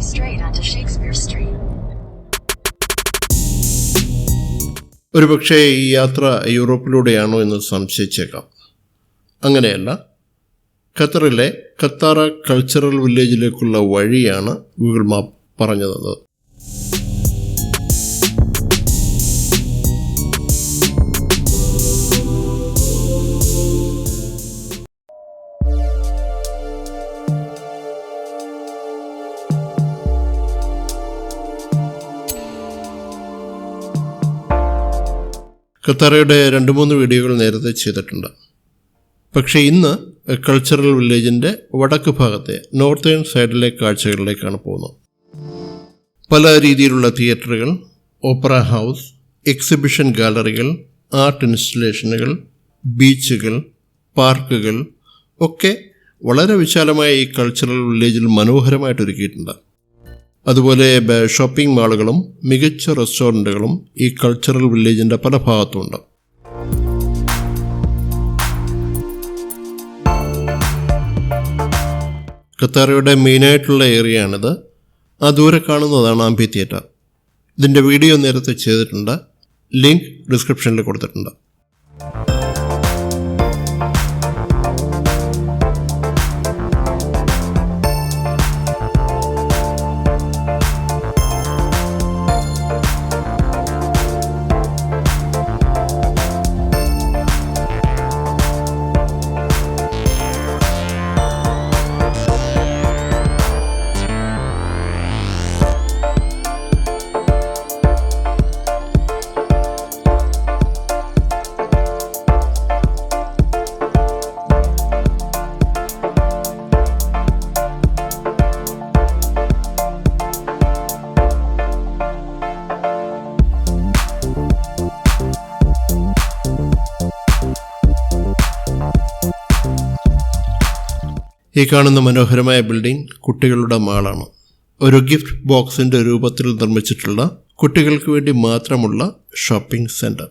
continue straight onto Shakespeare Street. ഒരുപക്ഷെ ഈ യാത്ര യൂറോപ്പിലൂടെയാണോ എന്ന് സംശയിച്ചേക്കാം. അങ്ങനെയല്ല, ഖത്തറിലെ ഖത്താറ കൾച്ചറൽ വില്ലേജിലേക്കുള്ള വഴിയാണ് ഗൂഗിൾ മാപ്പ് പറഞ്ഞു തന്നത്. ഖത്താറയുടെ 2-3 വീഡിയോകൾ നേരത്തെ ചെയ്തിട്ടുണ്ട്. പക്ഷേ ഇന്ന് കൾച്ചറൽ വില്ലേജിൻ്റെ വടക്ക് ഭാഗത്തെ നോർത്തേൺ സൈഡിലെ കാഴ്ചകളിലേക്കാണ് പോകുന്നത്. പല രീതിയിലുള്ള തിയേറ്ററുകൾ, ഓപ്പറ ഹൗസ്, എക്സിബിഷൻ ഗാലറികൾ, ആർട്ട് ഇൻസ്റ്റലേഷനുകൾ, ബീച്ചുകൾ, പാർക്കുകൾ ഒക്കെ വളരെ വിശാലമായ ഈ കൾച്ചറൽ വില്ലേജിൽ മനോഹരമായിട്ട് ഒരുക്കിയിട്ടുണ്ട്. അതുപോലെ ഷോപ്പിംഗ് മാളുകളും മികച്ച റെസ്റ്റോറൻറ്റുകളും ഈ കൾച്ചറൽ വില്ലേജിൻ്റെ പല ഭാഗത്തുമുണ്ട്. ഖത്താറയുടെ മെയിനായിട്ടുള്ള ഏരിയയാണിത്. ആ ദൂരെ കാണുന്നതാണ് ആംഫി തിയേറ്റർ. ഇതിൻ്റെ വീഡിയോ നേരത്തെ ചെയ്തിട്ടുണ്ട്, ലിങ്ക് ഡിസ്ക്രിപ്ഷനിൽ കൊടുത്തിട്ടുണ്ട്. ഈ കാണുന്ന മനോഹരമായ ബിൽഡിംഗ് കുട്ടികളുടെ മാളാണ്. ഒരു ഗിഫ്റ്റ് ബോക്സിൻ്റെ രൂപത്തിൽ നിർമ്മിച്ചിട്ടുള്ള കുട്ടികൾക്ക് വേണ്ടി മാത്രമുള്ള ഷോപ്പിംഗ് സെൻറ്റർ.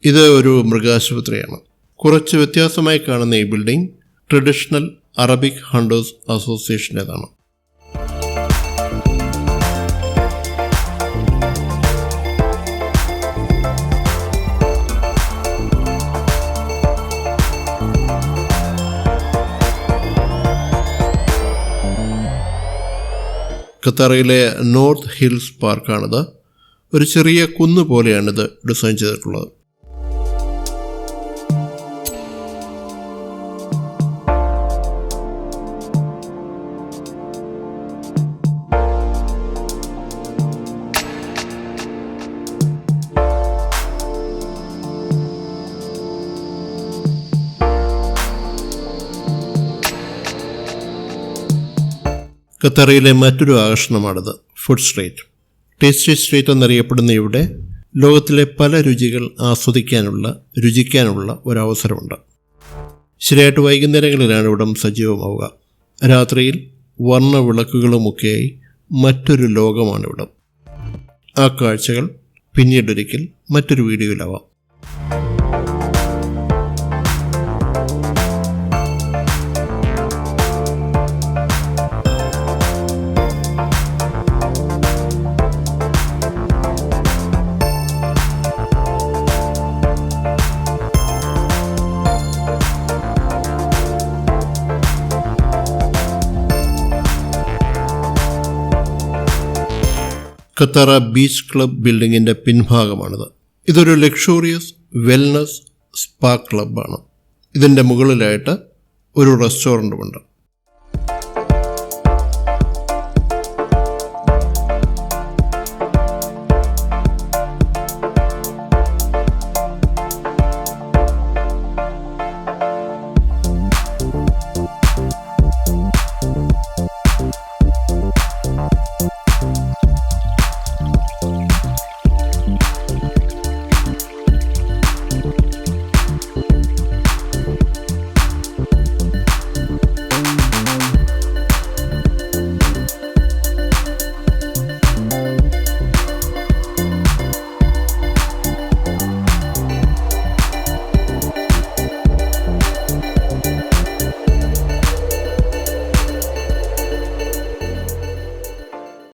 ഇത് ഒരു മൃഗാശുപത്രിയാണ്. കുറച്ച് വ്യത്യാസമായി കാണുന്ന ഈ ബിൽഡിംഗ് ട്രഡീഷണൽ അറബിക് ഹണ്ടേഴ്സ് അസോസിയേഷൻ്റേതാണ്. ഖത്താറയിലെ നോർത്ത് ഹിൽസ് പാർക്കാണിത്. ഒരു ചെറിയ കുന്ന് പോലെയാണിത് ഡിസൈൻ ചെയ്തിട്ടുള്ളത്. ഖത്താറയിലെ മറ്റൊരു ആകർഷണമാണിത്, ഫുഡ് സ്ട്രീറ്റ്. ടേസ്റ്റി സ്ട്രീറ്റ് എന്നറിയപ്പെടുന്ന ഇവിടെ ലോകത്തിലെ പല രുചികൾ രുചിക്കാനുള്ള ഒരവസരമുണ്ട്. ശരിയായിട്ട് വൈകുന്നേരങ്ങളിലാണ് ഇവിടം സജീവമാവുക. രാത്രിയിൽ വർണ്ണ വിളക്കുകളുമൊക്കെയായി മറ്റൊരു ലോകമാണിവിടം. ആ കാഴ്ചകൾ പിന്നീടൊരിക്കൽ മറ്റൊരു വീഡിയോയിലാവാം. ഖത്താറ ബീച്ച് ക്ലബ് ബിൽഡിങ്ങിൻ്റെ പിൻഭാഗമാണിത്. ഇതൊരു ലക്ഷൂറിയസ് വെൽനസ് സ്പാ ക്ലബ്ബാണ്. ഇതിൻ്റെ മുകളിലായിട്ട് ഒരു റെസ്റ്റോറൻറ്റുമുണ്ട്.